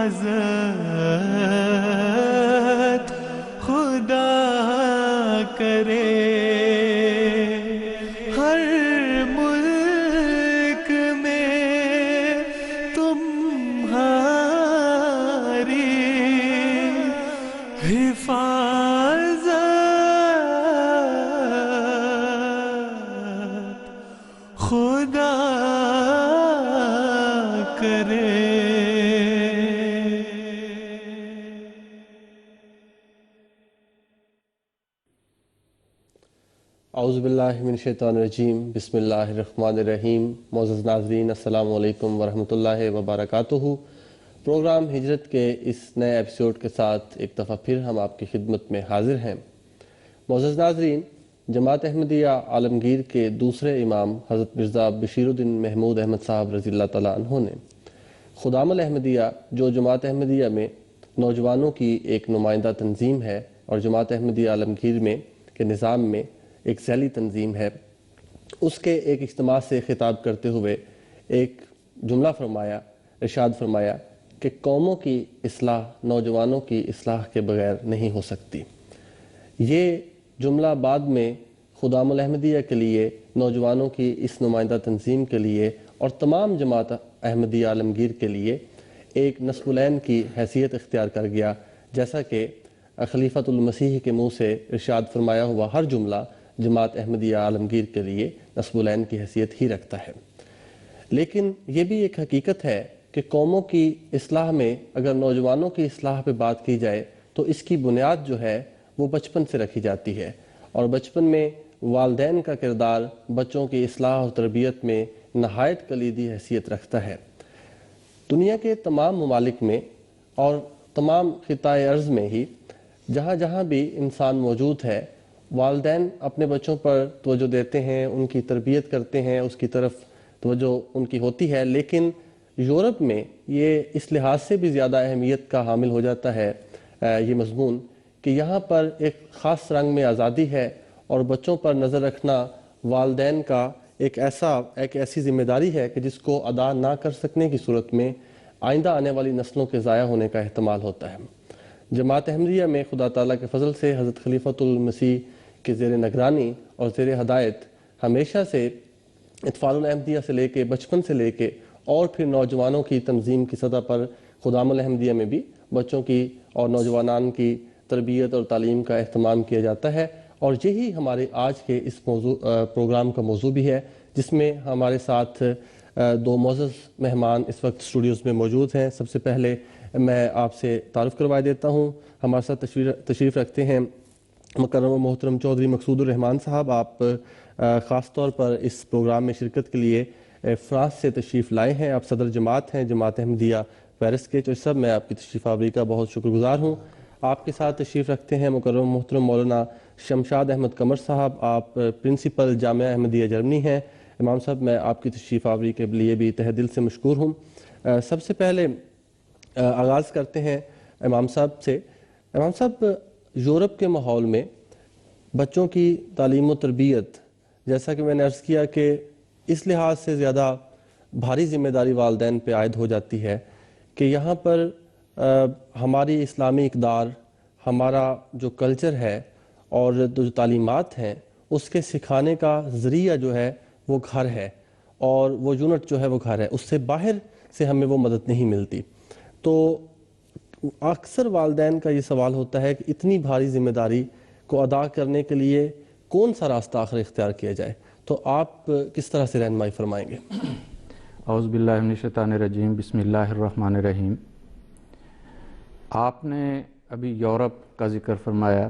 حفاظت خدا کرے، ہر ملک میں تمہاری حفاظت خدا کرے۔ اعوذ باللہ من الشیطان الرجیم، بسم اللہ الرحمن الرحیم۔ معزز ناظرین، السلام علیکم ورحمۃ اللہ وبرکاتہ۔ پروگرام ہجرت کے اس نئے ایپیسوڈ کے ساتھ ایک دفعہ پھر ہم آپ کی خدمت میں حاضر ہیں۔ معزز ناظرین، جماعت احمدیہ عالمگیر کے دوسرے امام حضرت مرزا بشیر الدین محمود احمد صاحب رضی اللہ تعالیٰ عنہ نے خدام الاحمدیہ، جو جماعت احمدیہ میں نوجوانوں کی ایک نمائندہ تنظیم ہے اور جماعت احمدیہ عالمگیر میں کے نظام میں ایک ذیلی تنظیم ہے، اس کے ایک اجتماع سے خطاب کرتے ہوئے ایک جملہ فرمایا، ارشاد فرمایا کہ قوموں کی اصلاح نوجوانوں کی اصلاح کے بغیر نہیں ہو سکتی۔ یہ جملہ بعد میں خدام الاحمدیہ کے لیے، نوجوانوں کی اس نمائندہ تنظیم کے لیے اور تمام جماعت احمدیہ عالمگیر کے لیے ایک نصب العین کی حیثیت اختیار کر گیا، جیسا کہ خلیفۃ المسیح کے منہ سے ارشاد فرمایا ہوا ہر جملہ جماعت احمدیہ عالمگیر کے لیے نصب العین کی حیثیت ہی رکھتا ہے۔ لیکن یہ بھی ایک حقیقت ہے کہ قوموں کی اصلاح میں اگر نوجوانوں کی اصلاح پہ بات کی جائے تو اس کی بنیاد جو ہے وہ بچپن سے رکھی جاتی ہے، اور بچپن میں والدین کا کردار بچوں کی اصلاح اور تربیت میں نہایت کلیدی حیثیت رکھتا ہے۔ دنیا کے تمام ممالک میں اور تمام خطۂ ارض میں ہی جہاں جہاں بھی انسان موجود ہے، والدین اپنے بچوں پر توجہ دیتے ہیں، ان کی تربیت کرتے ہیں، اس کی طرف توجہ ان کی ہوتی ہے، لیکن یورپ میں یہ اس لحاظ سے بھی زیادہ اہمیت کا حامل ہو جاتا ہے یہ مضمون کہ یہاں پر ایک خاص رنگ میں آزادی ہے، اور بچوں پر نظر رکھنا والدین کا ایک ایسی ذمہ داری ہے کہ جس کو ادا نہ کر سکنے کی صورت میں آئندہ آنے والی نسلوں کے ضائع ہونے کا احتمال ہوتا ہے۔ جماعت احمدیہ میں خدا تعالیٰ کے فضل سے حضرت خلیفۃ المسیح کے زیر نگرانی اور زیر ہدایت ہمیشہ سے اطفال الاحمدیہ سے لے کے بچپن سے لے کے اور پھر نوجوانوں کی تنظیم کی سطح پر خدام الاحمدیہ میں بھی بچوں کی اور نوجوانان کی تربیت اور تعلیم کا اہتمام کیا جاتا ہے، اور یہی ہمارے آج کے اس پروگرام کا موضوع بھی ہے، جس میں ہمارے ساتھ دو معزز مہمان اس وقت اسٹوڈیوز میں موجود ہیں۔ سب سے پہلے میں آپ سے تعارف کروا دیتا ہوں، ہمارے ساتھ تشریف رکھتے ہیں مکرم و محترم چودھری مقصود الرحمان صاحب۔ آپ خاص طور پر اس پروگرام میں شرکت کے لیے فرانس سے تشریف لائے ہیں، آپ صدر جماعت ہیں جماعت احمدیہ پیرس کے، تو اس سب میں آپ کی تشریف آوری کا بہت شکر گزار ہوں۔ آپ کے ساتھ تشریف رکھتے ہیں مکرم محترم مولانا شمشاد احمد قمر صاحب، آپ پرنسپل جامعہ احمدیہ جرمنی ہیں۔ امام صاحب، میں آپ کی تشریف آوری کے لیے بھی تہہ دل سے مشکور ہوں۔ سب سے پہلے آغاز کرتے ہیں امام صاحب سے۔ امام صاحب، یورپ کے ماحول میں بچوں کی تعلیم و تربیت، جیسا کہ میں نے عرض کیا کہ اس لحاظ سے زیادہ بھاری ذمہ داری والدین پہ عائد ہو جاتی ہے کہ یہاں پر ہماری اسلامی اقدار، ہمارا جو کلچر ہے اور جو تعلیمات ہیں، اس کے سکھانے کا ذریعہ جو ہے وہ گھر ہے، اور وہ یونٹ جو ہے وہ گھر ہے، اس سے باہر سے ہمیں وہ مدد نہیں ملتی۔ تو اکثر والدین کا یہ سوال ہوتا ہے کہ اتنی بھاری ذمہ داری کو ادا کرنے کے لیے کون سا راستہ آخر اختیار کیا جائے، تو آپ کس طرح سے رہنمائی فرمائیں گے؟ اعوذ باللہ من الشیطان الرجیم، بسم اللہ الرحمن الرحیم۔ آپ نے ابھی یورپ کا ذکر فرمایا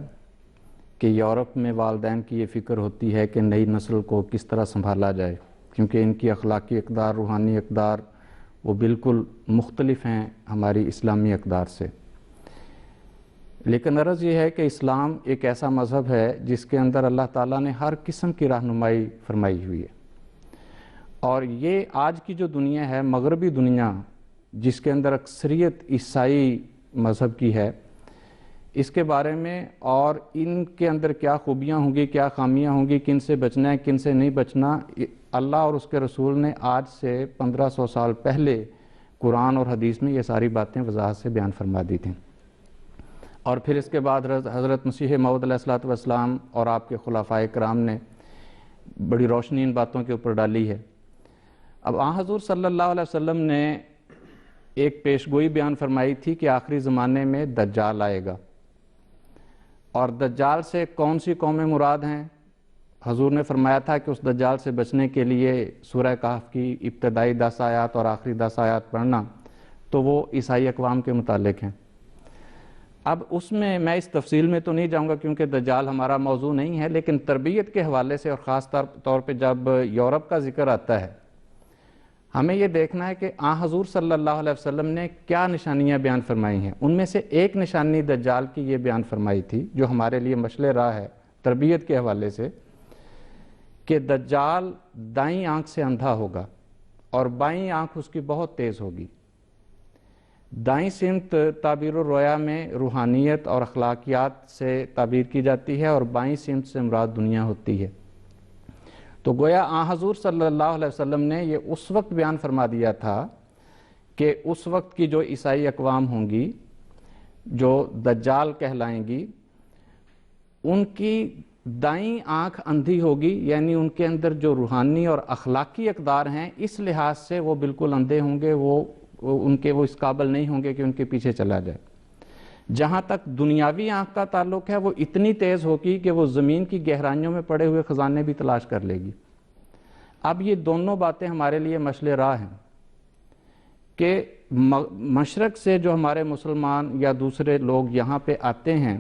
کہ یورپ میں والدین کی یہ فکر ہوتی ہے کہ نئی نسل کو کس طرح سنبھالا جائے، کیونکہ ان کی اخلاقی اقدار، روحانی اقدار وہ بالکل مختلف ہیں ہماری اسلامی اقدار سے۔ لیکن عرض یہ ہے کہ اسلام ایک ایسا مذہب ہے جس کے اندر اللہ تعالیٰ نے ہر قسم کی رہنمائی فرمائی ہوئی ہے، اور یہ آج کی جو دنیا ہے، مغربی دنیا، جس کے اندر اکثریت عیسائی مذہب کی ہے، اس کے بارے میں اور ان کے اندر کیا خوبیاں ہوں گی، کیا خامیاں ہوں گی، کن سے بچنا ہے، کن سے نہیں بچنا، اللہ اور اس کے رسول نے آج سے 1500 سال پہلے قرآن اور حدیث میں یہ ساری باتیں وضاحت سے بیان فرما دی تھیں۔ اور پھر اس کے بعد حضرت مسیح موعود علیہ الصلوۃ والسلام اور آپ کے خلفائے کرام نے بڑی روشنی ان باتوں کے اوپر ڈالی ہے۔ اب آن حضور صلی اللہ علیہ وسلم نے ایک پیشگوئی بیان فرمائی تھی کہ آخری زمانے میں دجال آئے گا، اور دجال سے کون سی قومیں مراد ہیں؟ حضور نے فرمایا تھا کہ اس دجال سے بچنے کے لیے سورہ کہف کی ابتدائی 10 آیات اور آخری 10 آیات پڑھنا، تو وہ عیسائی اقوام کے متعلق ہیں۔ اب اس میں اس تفصیل میں تو نہیں جاؤں گا کیونکہ دجال ہمارا موضوع نہیں ہے، لیکن تربیت کے حوالے سے اور خاص طور پہ جب یورپ کا ذکر آتا ہے، ہمیں یہ دیکھنا ہے کہ آن حضور صلی اللہ علیہ وسلم نے کیا نشانیاں بیان فرمائی ہیں۔ ان میں سے ایک نشانی دجال کی یہ بیان فرمائی تھی جو ہمارے لیے مشعل راہ ہے تربیت کے حوالے سے، کہ دجال دائیں آنکھ سے اندھا ہوگا اور بائیں آنکھ اس کی بہت تیز ہوگی۔ دائیں سمت تعبیر الرؤیا میں روحانیت اور اخلاقیات سے تعبیر کی جاتی ہے، اور بائیں سمت سے مراد دنیا ہوتی ہے۔ تو گویا آن حضور صلی اللہ علیہ وسلم نے یہ اس وقت بیان فرما دیا تھا کہ اس وقت کی جو عیسائی اقوام ہوں گی جو دجال کہلائیں گی، ان کی دائیں آنکھ اندھی ہوگی، یعنی ان کے اندر جو روحانی اور اخلاقی اقدار ہیں اس لحاظ سے وہ بالکل اندھے ہوں گے، وہ اس قابل نہیں ہوں گے کہ ان کے پیچھے چلا جائے۔ جہاں تک دنیاوی آنکھ کا تعلق ہے وہ اتنی تیز ہوگی کہ وہ زمین کی گہرائیوں میں پڑے ہوئے خزانے بھی تلاش کر لے گی۔ اب یہ دونوں باتیں ہمارے لیے مشعل راہ ہیں کہ مشرق سے جو ہمارے مسلمان یا دوسرے لوگ یہاں پہ آتے ہیں،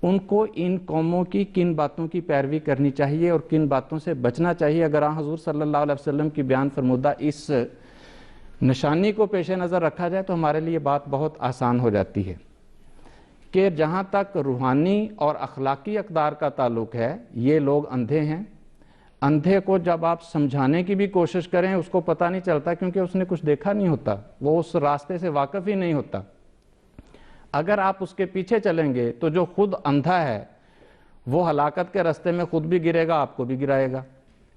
ان کو ان قوموں کی کن باتوں کی پیروی کرنی چاہیے اور کن باتوں سے بچنا چاہیے۔ اگر آن حضور صلی اللہ علیہ وسلم کی بیان فرمودہ اس نشانی کو پیش نظر رکھا جائے تو ہمارے لیے بات بہت آسان ہو جاتی ہے کہ جہاں تک روحانی اور اخلاقی اقدار کا تعلق ہے یہ لوگ اندھے ہیں۔ اندھے کو جب آپ سمجھانے کی بھی کوشش کریں اس کو پتہ نہیں چلتا کیونکہ اس نے کچھ دیکھا نہیں ہوتا، وہ اس راستے سے واقف ہی نہیں ہوتا۔ اگر آپ اس کے پیچھے چلیں گے تو جو خود اندھا ہے وہ ہلاکت کے راستے میں خود بھی گرے گا، آپ کو بھی گرائے گا۔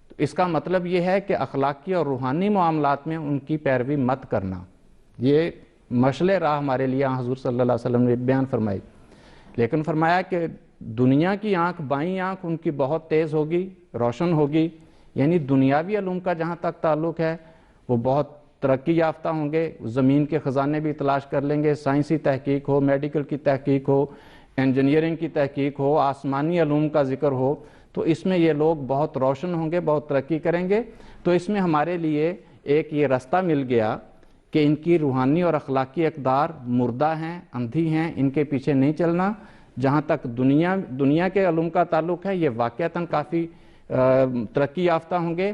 تو اس کا مطلب یہ ہے کہ اخلاقی اور روحانی معاملات میں ان کی پیروی مت کرنا۔ یہ مشعل راہ ہمارے لیے حضور صلی اللہ علیہ وسلم نے بیان فرمائی، لیکن فرمایا کہ دنیا کی آنکھ، بائیں آنکھ ان کی بہت تیز ہوگی، روشن ہوگی، یعنی دنیاوی علوم کا جہاں تک تعلق ہے وہ بہت ترقی یافتہ ہوں گے، زمین کے خزانے بھی تلاش کر لیں گے، سائنسی تحقیق ہو، میڈیکل کی تحقیق ہو، انجینئرنگ کی تحقیق ہو، آسمانی علوم کا ذکر ہو، تو اس میں یہ لوگ بہت روشن ہوں گے، بہت ترقی کریں گے۔ تو اس میں ہمارے لیے ایک یہ راستہ مل گیا کہ ان کی روحانی اور اخلاقی اقدار مردہ ہیں، اندھی ہیں، ان کے پیچھے نہیں چلنا۔ جہاں تک دنیا کے علوم کا تعلق ہے یہ واقعتاً کافی ترقی یافتہ ہوں گے،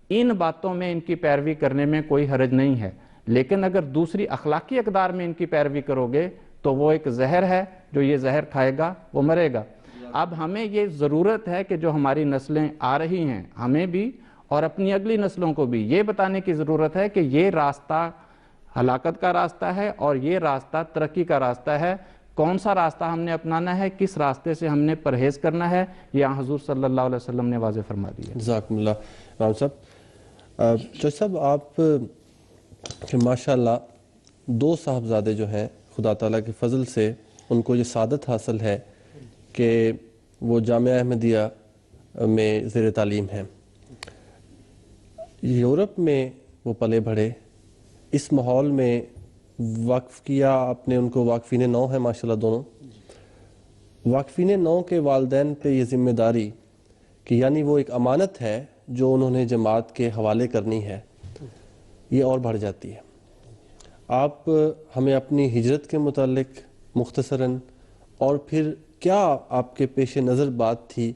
ان باتوں میں ان کی پیروی کرنے میں کوئی حرج نہیں ہے، لیکن اگر دوسری اخلاقی اقدار میں ان کی پیروی کرو گے تو وہ ایک زہر ہے، جو یہ زہر کھائے گا وہ مرے گا۔ اب ہمیں یہ ضرورت ہے کہ جو ہماری نسلیں آ رہی ہیں ہمیں بھی اور اپنی اگلی نسلوں کو بھی یہ بتانے کی ضرورت ہے کہ یہ راستہ ہلاکت کا راستہ ہے اور یہ راستہ ترقی کا راستہ ہے۔ کون سا راستہ ہم نے اپنانا ہے، کس راستے سے ہم نے پرہیز کرنا ہے، یہ حضور صلی اللہ علیہ وسلم نے واضح فرما دیا۔ جزاکم اللہ امام صاحب۔ جج صاحب، آپ ماشاءاللہ 2 صاحبزادے جو ہیں خدا تعالیٰ کے فضل سے ان کو یہ سعادت حاصل ہے کہ وہ جامعہ احمدیہ میں زیر تعلیم ہیں۔ یورپ میں وہ پلے بڑھے، اس ماحول میں وقف کیا آپ نے ان کو، واقفین نو ہیں ماشاءاللہ دونوں۔ واقفین نو کے والدین پہ یہ ذمہ داری کہ یعنی وہ ایک امانت ہے جو انہوں نے جماعت کے حوالے کرنی ہے، یہ اور بڑھ جاتی ہے۔ آپ ہمیں اپنی ہجرت کے متعلق مختصراً اور پھر کیا آپ کے پیش نظر بات تھی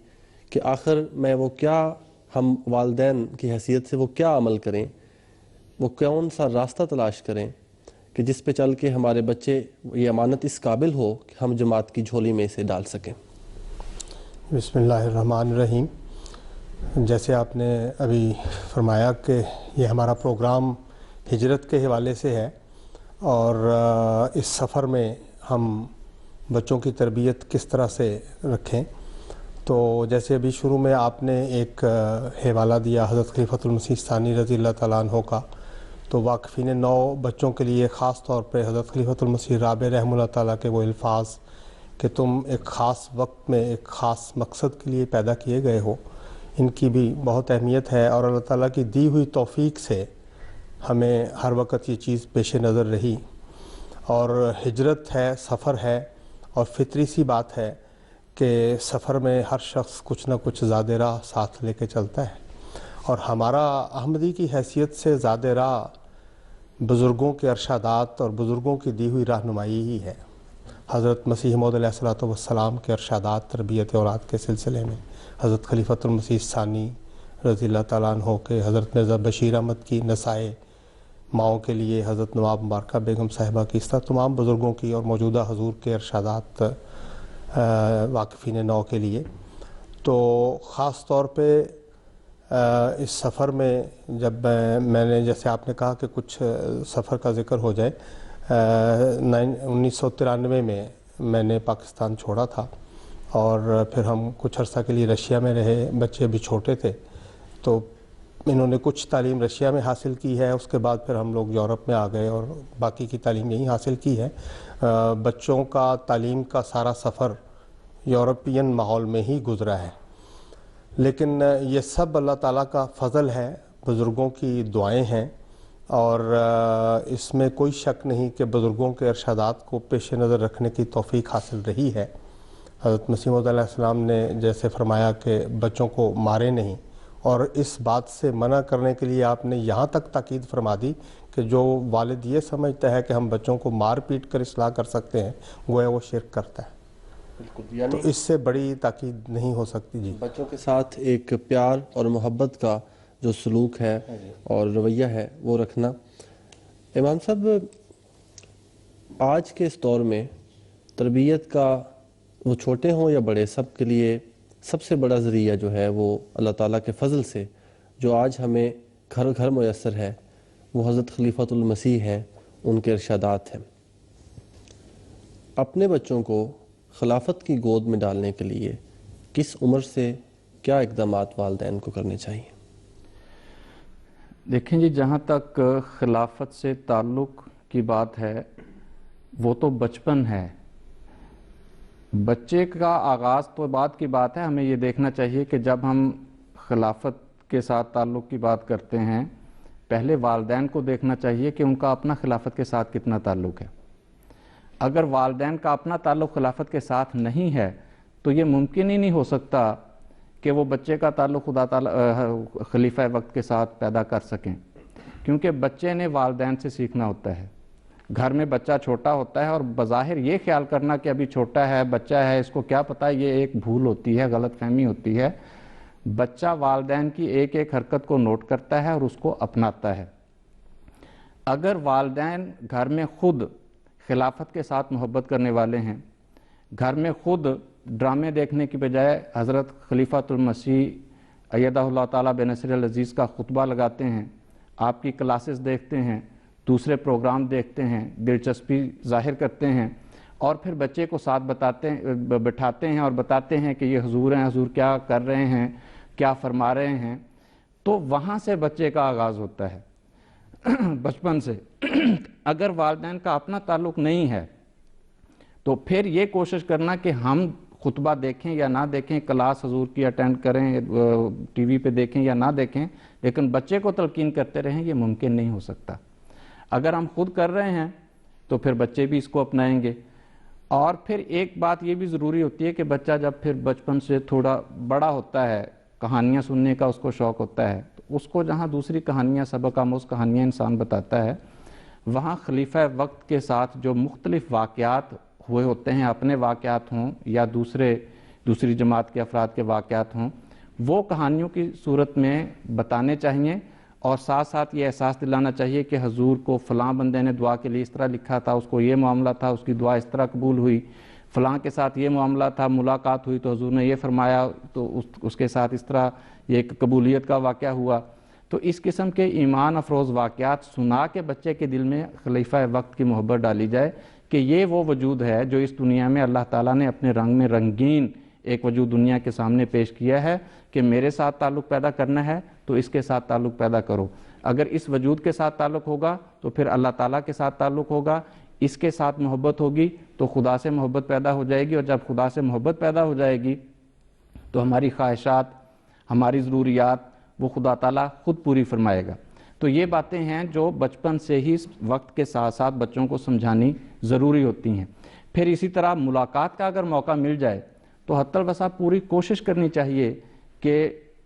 کہ آخر میں وہ کیا ہم والدین کی حیثیت سے وہ کیا عمل کریں، وہ کون سا راستہ تلاش کریں کہ جس پہ چل کے ہمارے بچے یہ امانت اس قابل ہو کہ ہم جماعت کی جھولی میں اسے ڈال سکیں؟ بسم اللہ الرحمن الرحیم۔ جیسے آپ نے ابھی فرمایا کہ یہ ہمارا پروگرام ہجرت کے حوالے سے ہے اور اس سفر میں ہم بچوں کی تربیت کس طرح سے رکھیں، تو جیسے ابھی شروع میں آپ نے ایک حوالہ دیا حضرت خلیفۃ المسیح ثانی رضی اللہ تعالیٰ عنہ کا، تو واقفین نو بچوں کے لیے خاص طور پہ حضرت خلیفۃ المسیح رابع رحمہ اللہ تعالیٰ کے وہ الفاظ کہ تم ایک خاص وقت میں ایک خاص مقصد کے لیے پیدا کیے گئے ہو، ان کی بھی بہت اہمیت ہے، اور اللہ تعالیٰ کی دی ہوئی توفیق سے ہمیں ہر وقت یہ چیز پیش نظر رہی۔ اور ہجرت ہے، سفر ہے، اور فطری سی بات ہے کہ سفر میں ہر شخص کچھ نہ کچھ زاد راہ ساتھ لے کے چلتا ہے، اور ہمارا احمدی کی حیثیت سے زاد راہ بزرگوں کے ارشادات اور بزرگوں کی دی ہوئی رہنمائی ہی ہے۔ حضرت مسیح موعود علیہ الصلوۃ والسلام کے ارشادات تربیت اولاد کے سلسلے میں، حضرت خلیفۃ المسیح ثانی رضی اللہ تعالیٰ عنہ کے، حضرت مرزا بشیر احمد کی نسائے ماؤں کے لیے، حضرت نواب مبارکہ بیگم صاحبہ کی، اس طرح تمام بزرگوں کی اور موجودہ حضور کے ارشادات واقفین نو کے لیے۔ تو خاص طور پہ اس سفر میں جب میں نے، جیسے آپ نے کہا کہ کچھ سفر کا ذکر ہو جائے، 1993 میں نے پاکستان چھوڑا تھا، اور پھر ہم کچھ عرصہ کے لیے رشیا میں رہے، بچے ابھی چھوٹے تھے، تو انہوں نے کچھ تعلیم رشیا میں حاصل کی ہے، اس کے بعد پھر ہم لوگ یورپ میں آ گئے اور باقی کی تعلیم یہیں حاصل کی ہے۔ بچوں کا تعلیم کا سارا سفر یورپین ماحول میں ہی گزرا ہے، لیکن یہ سب اللہ تعالیٰ کا فضل ہے، بزرگوں کی دعائیں ہیں، اور اس میں کوئی شک نہیں کہ بزرگوں کے ارشادات کو پیش نظر رکھنے کی توفیق حاصل رہی ہے۔ حضرت مسیح موعود علیہ السلام نے جیسے فرمایا کہ بچوں کو مارے نہیں، اور اس بات سے منع کرنے کے لیے آپ نے یہاں تک تاکید فرما دی کہ جو والد یہ سمجھتا ہے کہ ہم بچوں کو مار پیٹ کر اصلاح کر سکتے ہیں، گویا وہ شرک کرتا ہے۔ بالکل، یعنی تو اس سے بڑی تاکید نہیں ہو سکتی۔ جی، بچوں کے ساتھ ایک پیار اور محبت کا جو سلوک ہے اور رویہ ہے وہ رکھنا۔ امام صاحب، آج کے اس دور میں تربیت کا، وہ چھوٹے ہوں یا بڑے، سب کے لیے سب سے بڑا ذریعہ جو ہے وہ اللہ تعالیٰ کے فضل سے جو آج ہمیں گھر گھر میسر ہے، وہ حضرت خلیفۃ المسیح ہیں، ان کے ارشادات ہیں۔ اپنے بچوں کو خلافت کی گود میں ڈالنے کے لیے کس عمر سے کیا اقدامات والدین کو کرنے چاہیے؟ دیکھیں جی، جہاں تک خلافت سے تعلق کی بات ہے، وہ تو بچپن ہے۔ بچے کا آغاز تو بات کی بات ہے، ہمیں یہ دیکھنا چاہیے کہ جب ہم خلافت کے ساتھ تعلق کی بات کرتے ہیں، پہلے والدین کو دیکھنا چاہیے کہ ان کا اپنا خلافت کے ساتھ کتنا تعلق ہے۔ اگر والدین کا اپنا تعلق خلافت کے ساتھ نہیں ہے تو یہ ممکن ہی نہیں ہو سکتا کہ وہ بچے کا تعلق خدا تعالی خلیفہ وقت کے ساتھ پیدا کر سکیں، کیونکہ بچے نے والدین سے سیکھنا ہوتا ہے۔ گھر میں بچہ چھوٹا ہوتا ہے، اور بظاہر یہ خیال کرنا کہ ابھی چھوٹا ہے، بچہ ہے، اس کو کیا پتہ، یہ ایک بھول ہوتی ہے، غلط فہمی ہوتی ہے۔ بچہ والدین کی ایک ایک حرکت کو نوٹ کرتا ہے اور اس کو اپناتا ہے۔ اگر والدین گھر میں خود خلافت کے ساتھ محبت کرنے والے ہیں، گھر میں خود ڈرامے دیکھنے کی بجائے حضرت خلیفۃ المسیح ایدہ اللہ تعالیٰ بنصر العزیز کا خطبہ لگاتے ہیں، آپ کی کلاسز دیکھتے ہیں، دوسرے پروگرام دیکھتے ہیں، دلچسپی ظاہر کرتے ہیں، اور پھر بچے کو ساتھ بٹھاتے ہیں اور بتاتے ہیں کہ یہ حضور ہیں، حضور کیا کر رہے ہیں، کیا فرما رہے ہیں، تو وہاں سے بچے کا آغاز ہوتا ہے، بچپن سے۔ اگر والدین کا اپنا تعلق نہیں ہے تو پھر یہ کوشش کرنا کہ ہم خطبہ دیکھیں یا نہ دیکھیں، کلاس حضور کی اٹینڈ کریں، ٹی وی پہ دیکھیں یا نہ دیکھیں، لیکن بچے کو تلقین کرتے رہیں، یہ ممکن نہیں ہو سکتا۔ اگر ہم خود کر رہے ہیں تو پھر بچے بھی اس کو اپنائیں گے۔ اور پھر ایک بات یہ بھی ضروری ہوتی ہے کہ بچہ جب پھر بچپن سے تھوڑا بڑا ہوتا ہے، کہانیاں سننے کا اس کو شوق ہوتا ہے، تو اس کو جہاں دوسری کہانیاں، سبق آموز کہانیاں انسان بتاتا ہے، وہاں خلیفہ وقت کے ساتھ جو مختلف واقعات ہوئے ہوتے ہیں، اپنے واقعات ہوں یا دوسری جماعت کے افراد کے واقعات ہوں، وہ کہانیوں کی صورت میں بتانے چاہیے، اور ساتھ ساتھ یہ احساس دلانا چاہیے کہ حضور کو فلاں بندے نے دعا کے لیے اس طرح لکھا تھا، اس کو یہ معاملہ تھا، اس کی دعا اس طرح قبول ہوئی، فلاں کے ساتھ یہ معاملہ تھا، ملاقات ہوئی تو حضور نے یہ فرمایا، تو اس کے ساتھ اس طرح یہ ایک قبولیت کا واقعہ ہوا۔ تو اس قسم کے ایمان افروز واقعات سنا کے بچے کے دل میں خلیفہ وقت کی محبت ڈالی جائے کہ یہ وہ وجود ہے جو اس دنیا میں اللہ تعالیٰ نے اپنے رنگ میں رنگین ایک وجود دنیا کے سامنے پیش کیا ہے کہ میرے ساتھ تعلق پیدا کرنا ہے تو اس کے ساتھ تعلق پیدا کرو۔ اگر اس وجود کے ساتھ تعلق ہوگا تو پھر اللہ تعالیٰ کے ساتھ تعلق ہوگا، اس کے ساتھ محبت ہوگی تو خدا سے محبت پیدا ہو جائے گی، اور جب خدا سے محبت پیدا ہو جائے گی تو ہماری خواہشات، ہماری ضروریات وہ خدا تعالیٰ خود پوری فرمائے گا۔ تو یہ باتیں ہیں جو بچپن سے ہی وقت کے ساتھ ساتھ بچوں کو سمجھانی ضروری ہوتی ہیں۔ پھر اسی طرح ملاقات کا اگر موقع مل جائے تو حتی الوسع پوری کوشش کرنی چاہیے کہ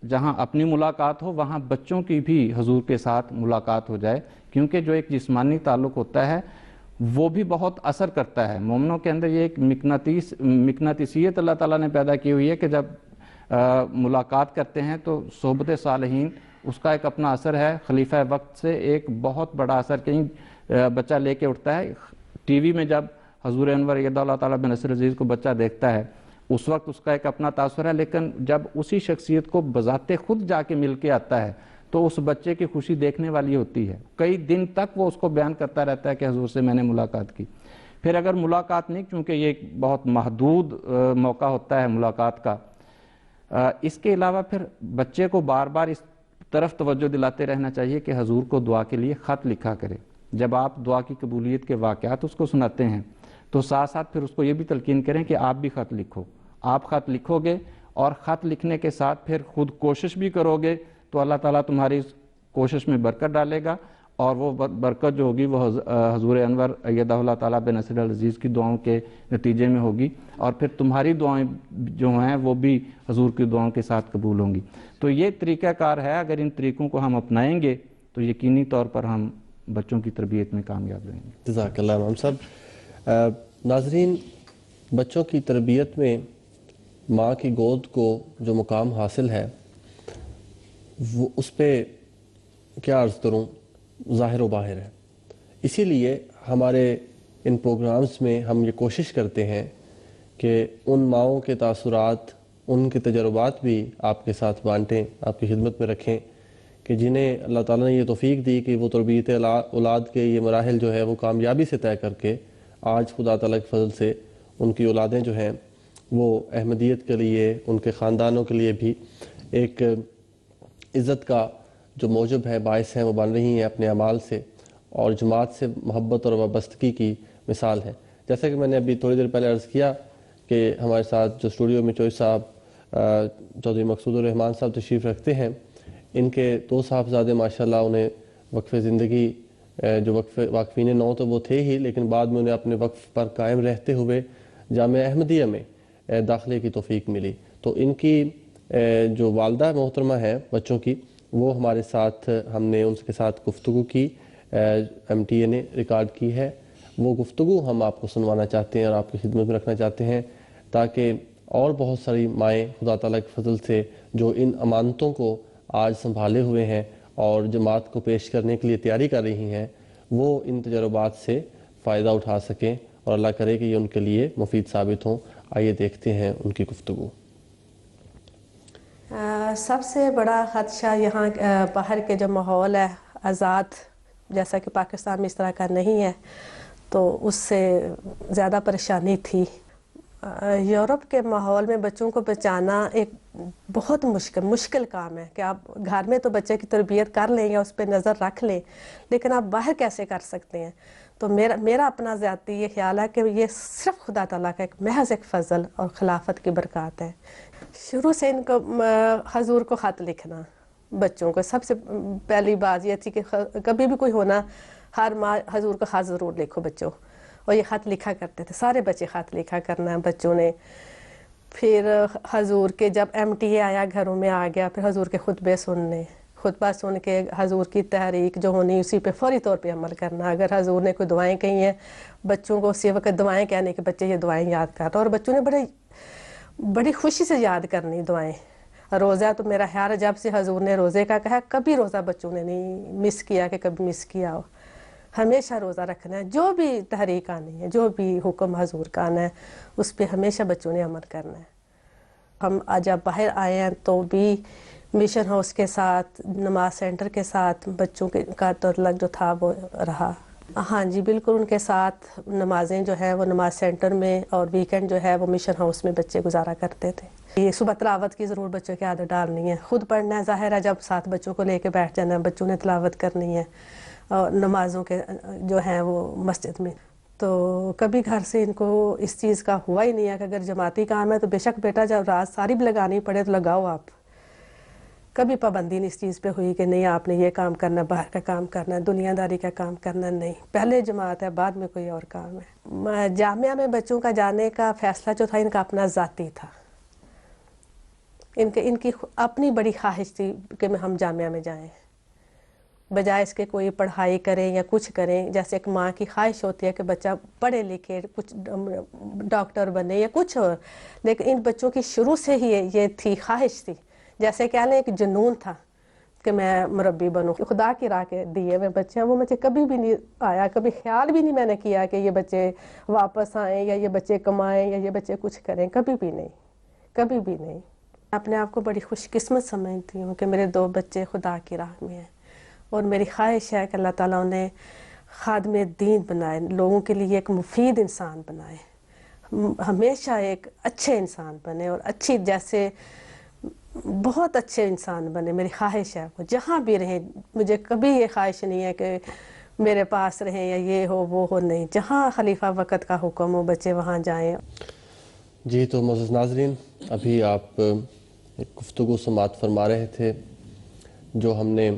جہاں اپنی ملاقات ہو وہاں بچوں کی بھی حضور کے ساتھ ملاقات ہو جائے، کیونکہ جو ایک جسمانی تعلق ہوتا ہے وہ بھی بہت اثر کرتا ہے۔ مومنوں کے اندر یہ ایک مقناطیسیت اللہ تعالیٰ نے پیدا کی ہوئی ہے کہ جب ملاقات کرتے ہیں تو صحبت صالحین اس کا ایک اپنا اثر ہے۔ خلیفہ وقت سے ایک بہت بڑا اثر کہیں بچہ لے کے اٹھتا ہے، ٹی وی میں جب حضور انور ایدہ اللہ تعالیٰ بن نصر عزیز کو بچہ دیکھتا ہے اس وقت اس کا ایک اپنا تاثر ہے، لیکن جب اسی شخصیت کو بذات خود جا کے مل کے آتا ہے تو اس بچے کی خوشی دیکھنے والی ہوتی ہے۔ کئی دن تک وہ اس کو بیان کرتا رہتا ہے کہ حضور سے میں نے ملاقات کی۔ پھر اگر ملاقات نہیں، کیونکہ یہ ایک بہت محدود موقع ہوتا ہے ملاقات کا، اس کے علاوہ پھر بچے کو بار بار اس طرف توجہ دلاتے رہنا چاہیے کہ حضور کو دعا کے لیے خط لکھا کرے۔ جب آپ دعا کی قبولیت کے واقعات اس کو سناتے ہیں تو ساتھ ساتھ پھر اس کو یہ بھی تلقین کریں کہ آپ بھی خط لکھو۔ آپ خط لکھو گے اور خط لکھنے کے ساتھ پھر خود کوشش بھی کرو گے تو اللہ تعالیٰ تمہاری اس کوشش میں برکت ڈالے گا، اور وہ برکت جو ہوگی وہ حضور انور ایدہ اللہ تعالیٰ بن نصر العزیز کی دعاؤں کے نتیجے میں ہوگی، اور پھر تمہاری دعائیں جو ہیں وہ بھی حضور کی دعاؤں کے ساتھ قبول ہوں گی۔ تو یہ طریقہ کار ہے، اگر ان طریقوں کو ہم اپنائیں گے تو یقینی طور پر ہم بچوں کی تربیت میں کامیاب رہیں گے۔ جزاک اللہ امام صاحب۔ ناظرین، بچوں کی تربیت میں ماں کی گود کو جو مقام حاصل ہے وہ اس پہ کیا عرض کروں، ظاہر و باہر ہے۔ اسی لیے ہمارے ان پروگرامز میں ہم یہ کوشش کرتے ہیں کہ ان ماؤں کے تاثرات، ان کے تجربات بھی آپ کے ساتھ بانٹیں، آپ کی خدمت میں رکھیں، کہ جنہیں اللہ تعالیٰ نے یہ توفیق دی کہ وہ تربیت اولاد کے یہ مراحل جو ہے وہ کامیابی سے طے کر کے آج خدا تعالیٰ کے فضل سے ان کی اولادیں جو ہیں وہ احمدیت کے لیے، ان کے خاندانوں کے لیے بھی ایک عزت کا جو موجب ہے، باعث ہیں، وہ بن رہی ہیں اپنے اعمال سے، اور جماعت سے محبت اور وابستگی کی مثال ہے۔ جیسا کہ میں نے ابھی تھوڑی دیر پہلے عرض کیا کہ ہمارے ساتھ جو اسٹوڈیو میں چوئی صاحب، چودھری مقصود الرحمان صاحب تشریف رکھتے ہیں، ان کے دو صاحبزادے ماشاءاللہ، انہیں وقف زندگی جو واقفین نو تو وہ تھے ہی، لیکن بعد میں انہیں اپنے وقف پر قائم رہتے ہوئے جامعہ احمدیہ میں داخلے کی توفیق ملی۔ تو ان کی جو والدہ محترمہ ہیں بچوں کی، وہ ہمارے ساتھ، ہم نے ان کے ساتھ گفتگو کی، MTA نے ریکارڈ کی ہے، وہ گفتگو ہم آپ کو سنوانا چاہتے ہیں اور آپ کی خدمت میں رکھنا چاہتے ہیں، تاکہ اور بہت ساری مائیں خدا تعالیٰ کے فضل سے جو ان امانتوں کو آج سنبھالے ہوئے ہیں اور جماعت کو پیش کرنے کے لیے تیاری کر رہی ہیں، وہ ان تجربات سے فائدہ اٹھا سکیں، اور اللہ کرے کہ یہ ان کے لیے مفید ثابت ہوں۔ آئیے دیکھتے ہیں ان کی گفتگو۔ سب سے بڑا خدشہ یہاں باہر کے جو ماحول ہے آزاد، جیسا کہ پاکستان میں اس طرح کا نہیں ہے، تو اس سے زیادہ پریشانی تھی۔ یورپ کے ماحول میں بچوں کو بچانا ایک بہت مشکل کام ہے کہ آپ گھر میں تو بچے کی تربیت کر لیں یا اس پہ نظر رکھ لیں، لیکن آپ باہر کیسے کر سکتے ہیں؟ تو میرا اپنا ذاتی یہ خیال ہے کہ یہ صرف خدا تعالیٰ کا ایک محض ایک فضل اور خلافت کی برکات ہے۔ شروع سے ان کو حضور کو خط لکھنا، بچوں کو سب سے پہلی بات یہ تھی کہ کبھی بھی کوئی ہونا، ہر ماں حضور کا خط ضرور لکھو بچوں، اور یہ خط لکھا کرتے تھے، سارے بچے خط لکھا کرنا بچوں نے۔ پھر حضور کے جب MTA آیا، گھروں میں آ گیا، پھر حضور کے خطبے سننے، خطبہ سن کے حضور کی تحریک جو ہونی اسی پہ فوری طور پہ عمل کرنا۔ اگر حضور نے کوئی دعائیں کہی ہیں بچوں کو اسی وقت دعائیں کہنے کہ بچے یہ دعائیں یاد کرتا، اور بچوں نے بڑی خوشی سے یاد کرنی دعائیں۔ روزہ تو میرا خیال ہے جب سے حضور نے روزے کا کہا، کبھی روزہ بچوں نے نہیں مس کیا کہ کبھی مس کیا ہو، ہمیشہ روزہ رکھنا ہے۔ جو بھی تحریک آنی ہے، جو بھی حکم حضور کا آنا ہے، اس پہ ہمیشہ بچوں نے عمل کرنا ہے۔ ہم جب باہر آئے ہیں تو بھی مشن ہاؤس کے ساتھ، نماز سینٹر کے ساتھ بچوں کا تعلق جو تھا وہ رہا۔ ہاں جی بالکل، ان کے ساتھ نمازیں جو ہے وہ نماز سینٹر میں اور ویکینڈ جو ہے وہ مشن ہاؤس میں بچے گزارا کرتے تھے. یہ صبح تلاوت کی ضرور بچوں کی عادت ڈالنی ہے، خود پڑھنا ہے ظاہر ہے، جب ساتھ بچوں کو لے کے بیٹھ جانا ہے، بچوں نے تلاوت کرنی ہے اور نمازوں کے جو ہیں وہ مسجد میں. تو کبھی گھر سے ان کو اس چیز کا ہوا ہی نہیں ہے کہ اگر جماعتی کام ہے تو بے شک بیٹا جب رات ساری بھی لگانی پڑے تو لگاؤ. آپ کبھی پابندی نہیں اس چیز پہ ہوئی کہ نہیں آپ نے یہ کام کرنا، باہر کا کام کرنا، دنیا داری کا کام کرنا، نہیں. پہلے جماعت ہے، بعد میں کوئی اور کام ہے. جامعہ میں بچوں کا جانے کا فیصلہ جو تھا ان کا اپنا ذاتی تھا. ان کی اپنی بڑی خواہش تھی کہ ہم جامعہ میں جائیں، بجائے اس کے کوئی پڑھائی کریں یا کچھ کریں. جیسے ایک ماں کی خواہش ہوتی ہے کہ بچہ پڑھے لکھے، کچھ ڈاکٹر بنے یا کچھ اور، لیکن ان بچوں کی شروع سے ہی یہ تھی، خواہش تھی، جیسے کہہ لیں ایک جنون تھا کہ میں مربی بنوں. خدا کی راہ کے دیے ہوئے بچے ہیں، وہ مجھے کبھی بھی نہیں آیا، کبھی خیال بھی نہیں میں نے کیا کہ یہ بچے واپس آئیں یا یہ بچے کمائیں یا یہ بچے کچھ کریں. کبھی بھی نہیں، کبھی بھی نہیں. اپنے آپ کو بڑی خوش قسمت سمجھتی ہوں کہ میرے 2 بچے خدا کی راہ میں ہیں، اور میری خواہش ہے کہ اللہ تعالیٰ انہیں خادم دین بنائے، لوگوں کے لیے ایک مفید انسان بنائے، ہمیشہ ایک اچھے انسان بنے اور اچھی، جیسے بہت اچھے انسان بنے. میری خواہش ہے وہ جہاں بھی رہیں. مجھے کبھی یہ خواہش نہیں ہے کہ میرے پاس رہیں یا یہ ہو وہ ہو، نہیں. جہاں خلیفہ وقت کا حکم ہو بچے وہاں جائیں. جی تو معزز ناظرین، ابھی آپ ایک گفتگو سماعت فرما رہے تھے جو ہم نے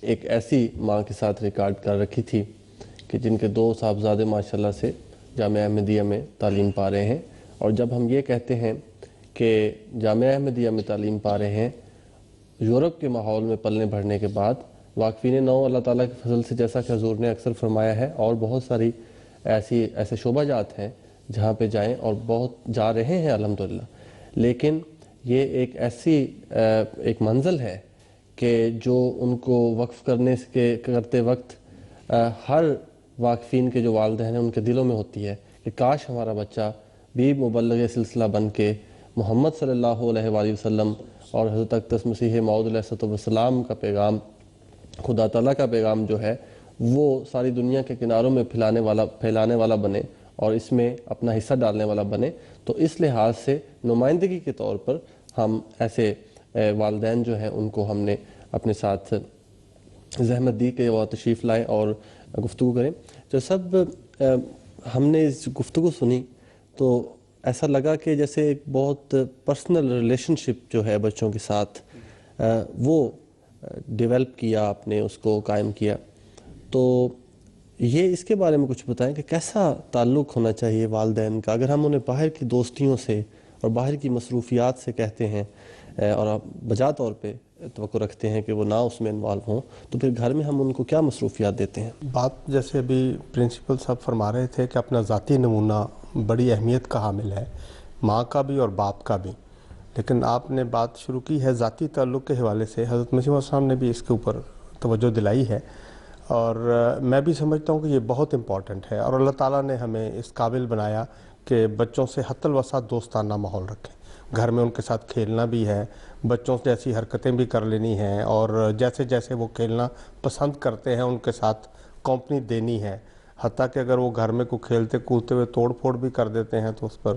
ایک ایسی ماں کے ساتھ ریکارڈ کر رکھی تھی کہ جن کے 2 صاحبزادے ماشاءاللہ سے جامعہ احمدیہ میں تعلیم پا رہے ہیں. اور جب ہم یہ کہتے ہیں کہ جامعہ احمدیہ میں تعلیم پا رہے ہیں یورپ کے ماحول میں پلنے بڑھنے کے بعد، واقفین نو اللہ تعالیٰ کے فضل سے، جیسا کہ حضور نے اکثر فرمایا ہے، اور بہت ساری ایسے شعبہ جات ہیں جہاں پہ جائیں اور بہت جا رہے ہیں الحمدللہ. لیکن یہ ایک ایسی ایک منزل ہے کہ جو ان کو وقف کرتے وقت ہر واقفین کے جو والدین ہیں ان کے دلوں میں ہوتی ہے کہ کاش ہمارا بچہ بھی مبلغ سلسلہ بن کے محمد صلی اللہ علیہ وآلہ وسلم اور حضرت اقدس مسیح موعود علیہ السلام کا پیغام، خدا تعالیٰ کا پیغام جو ہے وہ ساری دنیا کے کناروں میں پھیلانے والا بنے اور اس میں اپنا حصہ ڈالنے والا بنے. تو اس لحاظ سے نمائندگی کے طور پر ہم ایسے والدین جو ہیں ان کو ہم نے اپنے ساتھ زحمت دی کہ وہ تشریف لائیں اور گفتگو کریں. جو سب ہم نے اس گفتگو سنی تو ایسا لگا کہ جیسے ایک بہت پرسنل ریلیشن شپ جو ہے بچوں کے ساتھ وہ ڈیولپ کیا، آپ نے اس کو قائم کیا. تو یہ اس کے بارے میں کچھ بتائیں کہ کیسا تعلق ہونا چاہیے والدین کا. اگر ہم انہیں باہر کی دوستیوں سے اور باہر کی مصروفیات سے کہتے ہیں اور بجا طور پہ توقع رکھتے ہیں کہ وہ نہ اس میں انوالو ہوں، تو پھر گھر میں ہم ان کو کیا مصروفیات دیتے ہیں؟ بات جیسے ابھی پرنسپل صاحب فرما رہے تھے کہ اپنا ذاتی نمونہ بڑی اہمیت کا حامل ہے، ماں کا بھی اور باپ کا بھی. لیکن آپ نے بات شروع کی ہے ذاتی تعلق کے حوالے سے. حضرت مسیح السلام نے بھی اس کے اوپر توجہ دلائی ہے اور میں بھی سمجھتا ہوں کہ یہ بہت امپورٹنٹ ہے. اور اللہ تعالیٰ نے ہمیں اس قابل بنایا کہ بچوں سے حتی الوسع دوستانہ ماحول رکھیں. گھر میں ان کے ساتھ کھیلنا بھی ہے، بچوں سے ایسی حرکتیں بھی کر لینی ہیں، اور جیسے جیسے وہ کھیلنا پسند کرتے ہیں ان کے ساتھ کمپنی دینی ہے. حتیٰ کہ اگر وہ گھر میں کو کھیلتے کودتے ہوئے توڑ پھوڑ بھی کر دیتے ہیں تو اس پر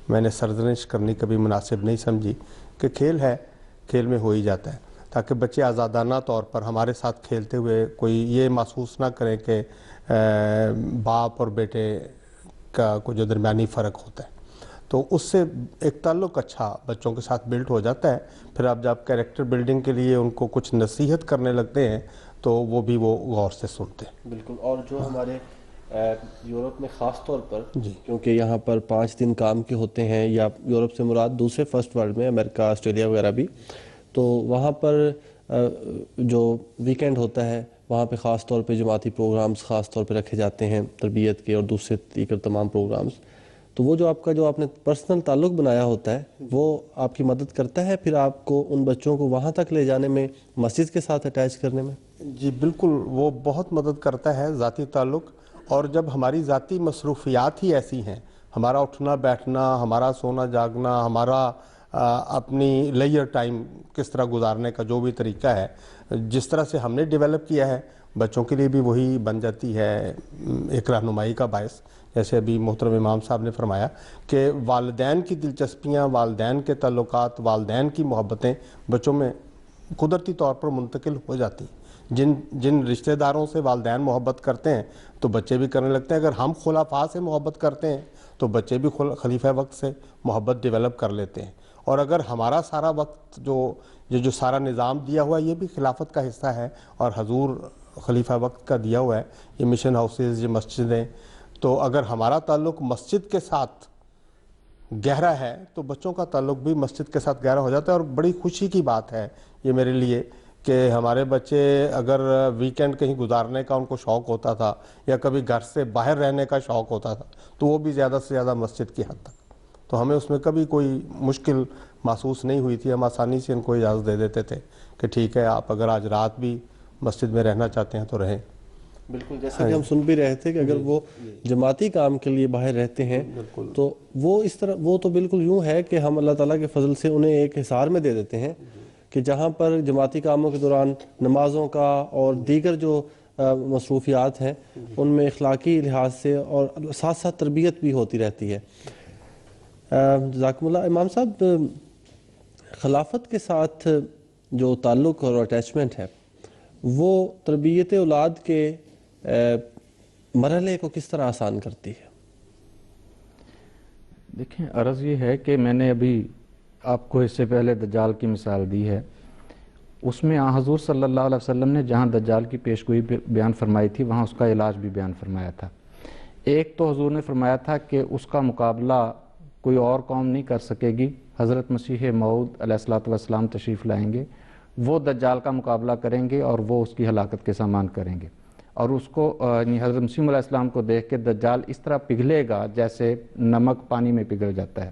میں نے سرزنش کرنی کبھی مناسب نہیں سمجھی کہ کھیل ہے، کھیل میں ہو ہی جاتا ہے، تاکہ بچے آزادانہ طور پر ہمارے ساتھ کھیلتے ہوئے کوئی یہ محسوس نہ کریں کہ باپ اور بیٹے کا کوئی جو درمیانی فرق ہوتا ہے. تو اس سے ایک تعلق اچھا بچوں کے ساتھ بلڈ ہو جاتا ہے. پھر آپ جب کیریکٹر بلڈنگ کے لیے ان کو کچھ نصیحت کرنے لگتے ہیں تو وہ بھی وہ غور سے سنتے ہیں. بالکل. اور جو ہمارے یورپ میں خاص طور پر کیونکہ یہاں پر 5 دن کام کے ہوتے ہیں، یا یورپ سے مراد دوسرے فرسٹ ورلڈ میں امریکہ، آسٹریلیا وغیرہ بھی، تو وہاں پر جو ویکینڈ ہوتا ہے وہاں پہ خاص طور پہ جماعتی پروگرامز خاص طور پہ رکھے جاتے ہیں، تربیت کے اور دوسرے دیگر تمام پروگرامز. تو وہ جو آپ نے پرسنل تعلق بنایا ہوتا ہے وہ آپ کی مدد کرتا ہے پھر آپ کو ان بچوں کو وہاں تک لے جانے میں، مسجد کے ساتھ اٹیچ کرنے میں؟ جی بالکل، وہ بہت مدد کرتا ہے ذاتی تعلق. اور جب ہماری ذاتی مصروفیات ہی ایسی ہیں، ہمارا اٹھنا بیٹھنا، ہمارا سونا جاگنا، ہمارا اپنی لیجر ٹائم کس طرح گزارنے کا جو بھی طریقہ ہے، جس طرح سے ہم نے ڈیولپ کیا ہے بچوں کے لیے بھی وہی بن جاتی ہے ایک رہنمائی کا باعث. جیسے ابھی محترم امام صاحب نے فرمایا کہ والدین کی دلچسپیاں، والدین کے تعلقات، والدین کی محبتیں بچوں میں قدرتی طور پر منتقل ہو جاتی ہیں. جن رشتہ داروں سے والدین محبت کرتے ہیں تو بچے بھی کرنے لگتے ہیں. اگر ہم خلفاء سے محبت کرتے ہیں تو بچے بھی خلیفہ وقت سے محبت ڈیولپ کر لیتے ہیں. اور اگر ہمارا سارا وقت جو سارا نظام دیا ہوا ہے یہ بھی خلافت کا حصہ ہے اور حضور خلیفہ وقت کا دیا ہوا ہے، یہ مشن ہاؤسز، یہ مسجدیں، تو اگر ہمارا تعلق مسجد کے ساتھ گہرا ہے تو بچوں کا تعلق بھی مسجد کے ساتھ گہرا ہو جاتا ہے. اور بڑی خوشی کی بات ہے یہ میرے لیے کہ ہمارے بچے اگر ویکینڈ کہیں گزارنے کا ان کو شوق ہوتا تھا یا کبھی گھر سے باہر رہنے کا شوق ہوتا تھا تو وہ بھی زیادہ سے زیادہ مسجد کی حد تک. تو ہمیں اس میں کبھی کوئی مشکل محسوس نہیں ہوئی تھی. ہم آسانی سے ان کو اجازت دے دیتے تھے کہ ٹھیک ہے آپ اگر آج رات بھی مسجد میں رہنا چاہتے ہیں تو رہیں. بالکل، جیسا کہ ہم سن بھی رہے تھے کہ اگر وہ جماعتی کام کے لیے باہر رہتے ہیں تو وہ اس طرح، وہ تو بالکل یوں ہے کہ ہم اللہ تعالیٰ کے فضل سے انہیں ایک حصار میں دے دیتے ہیں کہ جہاں پر جماعتی کاموں کے دوران نمازوں کا اور دیگر جو مصروفیات ہیں ان میں اخلاقی لحاظ سے اور ساتھ ساتھ تربیت بھی ہوتی رہتی ہے. جزاکم اللہ. امام صاحب، خلافت کے ساتھ جو تعلق اور اٹیچمنٹ ہے وہ تربیت اولاد کے مرحلے کو کس طرح آسان کرتی ہے؟ دیکھیں، عرض یہ ہے کہ میں نے ابھی آپ کو اس سے پہلے دجال کی مثال دی ہے. اس میں حضور صلی اللہ علیہ وسلم نے جہاں دجال کی پیشگوئی بیان فرمائی تھی وہاں اس کا علاج بھی بیان فرمایا تھا. ایک تو حضور نے فرمایا تھا کہ اس کا مقابلہ کوئی اور قوم نہیں کر سکے گی. حضرت مسیح موعود علیہ الصلوۃ والسلام تشریف لائیں گے، وہ دجال کا مقابلہ کریں گے اور وہ اس کی ہلاکت کے سامان کریں گے. اور اس کو حضرت مسیح علیہ السلام کو دیکھ کے دجال اس طرح پگھلے گا جیسے نمک پانی میں پگھل جاتا ہے.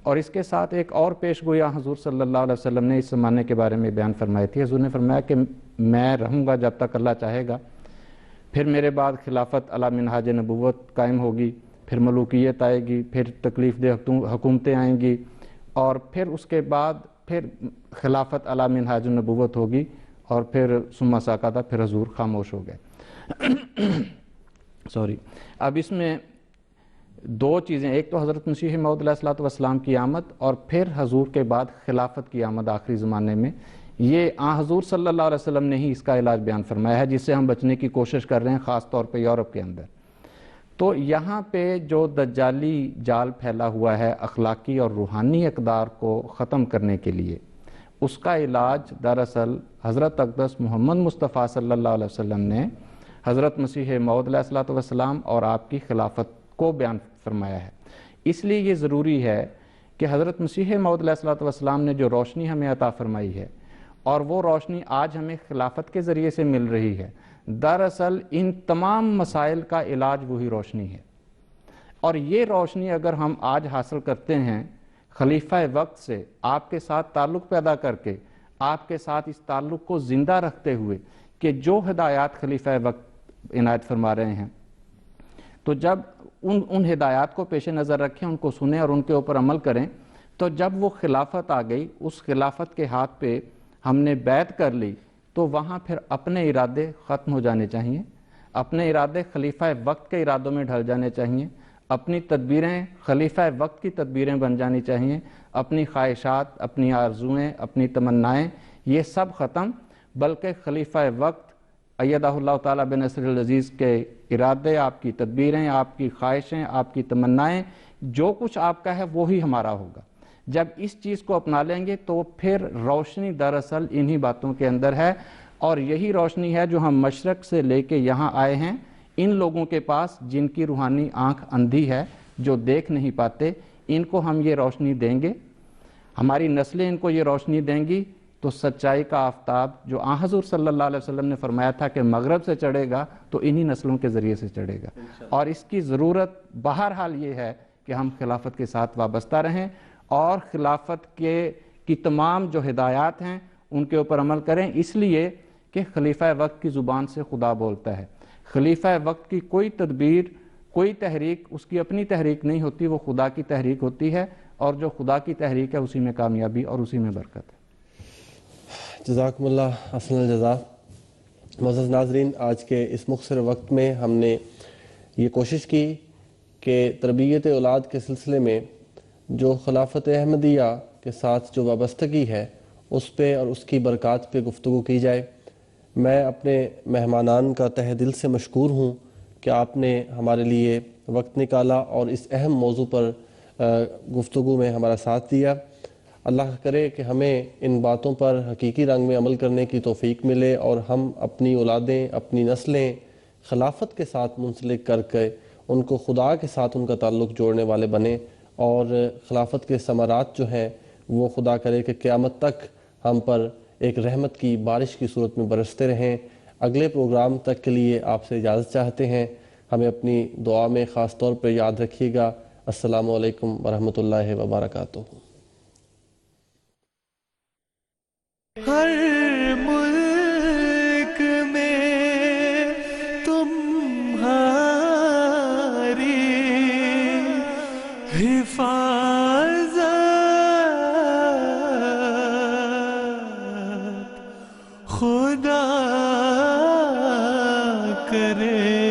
اور اس کے ساتھ ایک اور پیش گوئی حضور صلی اللہ علیہ وسلم نے اس زمانے کے بارے میں بیان فرمائی تھی. حضور نے فرمایا کہ میں رہوں گا جب تک اللہ چاہے گا، پھر میرے بعد خلافت علی منہاج نبوت قائم ہوگی، پھر ملوکیت آئے گی، پھر تکلیف دہ حکومتیں آئیں گی، اور پھر اس کے بعد پھر خلافت علی منہاج نبوت ہوگی، اور پھر ثم سکت، پھر حضور خاموش ہو گئے. اب اس میں دو چیزیں، ایک تو حضرت مسیح موعود علیہ السلام کی آمد اور پھر حضور کے بعد خلافت کی آمد آخری زمانے میں. یہ حضور صلی اللہ علیہ وسلم نے ہی اس کا علاج بیان فرمایا ہے جس سے ہم بچنے کی کوشش کر رہے ہیں، خاص طور پہ یورپ کے اندر. تو یہاں پہ جو دجالی جال پھیلا ہوا ہے اخلاقی اور روحانی اقدار کو ختم کرنے کے لیے، اس کا علاج دراصل حضرت اقدس محمد مصطفیٰ صلی اللہ علیہ وسلم نے حضرت مسیح موعود علیہ السلام اور آپ کی خلافت کو بیان فرمایا ہے. اس لیے یہ ضروری ہے کہ حضرت مسیح موعود علیہ السلام نے جو روشنی ہمیں عطا فرمائی ہے اور وہ روشنی آج ہمیں خلافت کے ذریعے سے مل رہی ہے، دراصل ان تمام مسائل کا علاج وہی روشنی ہے. اور یہ روشنی اگر ہم آج حاصل کرتے ہیں خلیفہ وقت سے، آپ کے ساتھ تعلق پیدا کر کے، آپ کے ساتھ اس تعلق کو زندہ رکھتے ہوئے کہ جو ہدایات خلیفہ وقت عنایت فرما رہے ہیں، تو جب ان ہدایات کو پیش نظر رکھیں، ان کو سنیں اور ان کے اوپر عمل کریں، تو جب وہ خلافت آ گئی، اس خلافت کے ہاتھ پہ ہم نے بیعت کر لی، تو وہاں پھر اپنے ارادے ختم ہو جانے چاہیے، اپنے ارادے خلیفہ وقت کے ارادوں میں ڈھل جانے چاہیے، اپنی تدبیریں خلیفہ وقت کی تدبیریں بن جانی چاہیے، اپنی خواہشات، اپنی آرزویں، اپنی تمنائیں، یہ سب ختم، بلکہ خلیفہ وقت ایدہ اللہ تعالیٰ بنصر العزیز کے ارادے، آپ کی تدبیریں، آپ کی خواہشیں، آپ کی تمنائیں، جو کچھ آپ کا ہے وہی ہمارا ہوگا. جب اس چیز کو اپنا لیں گے تو پھر روشنی دراصل انہی باتوں کے اندر ہے، اور یہی روشنی ہے جو ہم مشرق سے لے کے یہاں آئے ہیں. ان لوگوں کے پاس جن کی روحانی آنکھ اندھی ہے، جو دیکھ نہیں پاتے، ان کو ہم یہ روشنی دیں گے، ہماری نسلیں ان کو یہ روشنی دیں گی، تو سچائی کا آفتاب جو حضور صلی اللہ علیہ وسلم نے فرمایا تھا کہ مغرب سے چڑھے گا تو انہی نسلوں کے ذریعے سے چڑھے گا. اور اس کی ضرورت بہرحال یہ ہے کہ ہم خلافت کے ساتھ وابستہ رہیں اور خلافت کی تمام جو ہدایات ہیں ان کے اوپر عمل کریں، اس لیے کہ خلیفہ وقت کی زبان سے خدا بولتا ہے. خلیفہ وقت کی کوئی تدبیر، کوئی تحریک اس کی اپنی تحریک نہیں ہوتی، وہ خدا کی تحریک ہوتی ہے، اور جو خدا کی تحریک ہے اسی میں کامیابی اور اسی میں برکت ہے. جزاکم اللہ احسن الجزا. معزز ناظرین، آج کے اس مختصر وقت میں ہم نے یہ کوشش کی کہ تربیت اولاد کے سلسلے میں جو خلافت احمدیہ کے ساتھ جو وابستگی ہے اس پہ اور اس کی برکات پہ گفتگو کی جائے۔ میں اپنے مہمانان کا تہ دل سے مشکور ہوں کہ آپ نے ہمارے لیے وقت نکالا اور اس اہم موضوع پر گفتگو میں ہمارا ساتھ دیا۔ اللہ کرے کہ ہمیں ان باتوں پر حقیقی رنگ میں عمل کرنے کی توفیق ملے اور ہم اپنی اولادیں، اپنی نسلیں خلافت کے ساتھ منسلک کر کے ان کو خدا کے ساتھ ان کا تعلق جوڑنے والے بنیں، اور خلافت کے ثمرات جو ہیں وہ خدا کرے کہ قیامت تک ہم پر ایک رحمت کی بارش کی صورت میں برستے رہیں۔ اگلے پروگرام تک کے لیے آپ سے اجازت چاہتے ہیں۔ ہمیں اپنی دعا میں خاص طور پر یاد رکھیے گا۔ السلام علیکم ورحمۃ اللہ وبرکاتہ۔ ہر ملک میں تمہاری حفاظت خدا کرے۔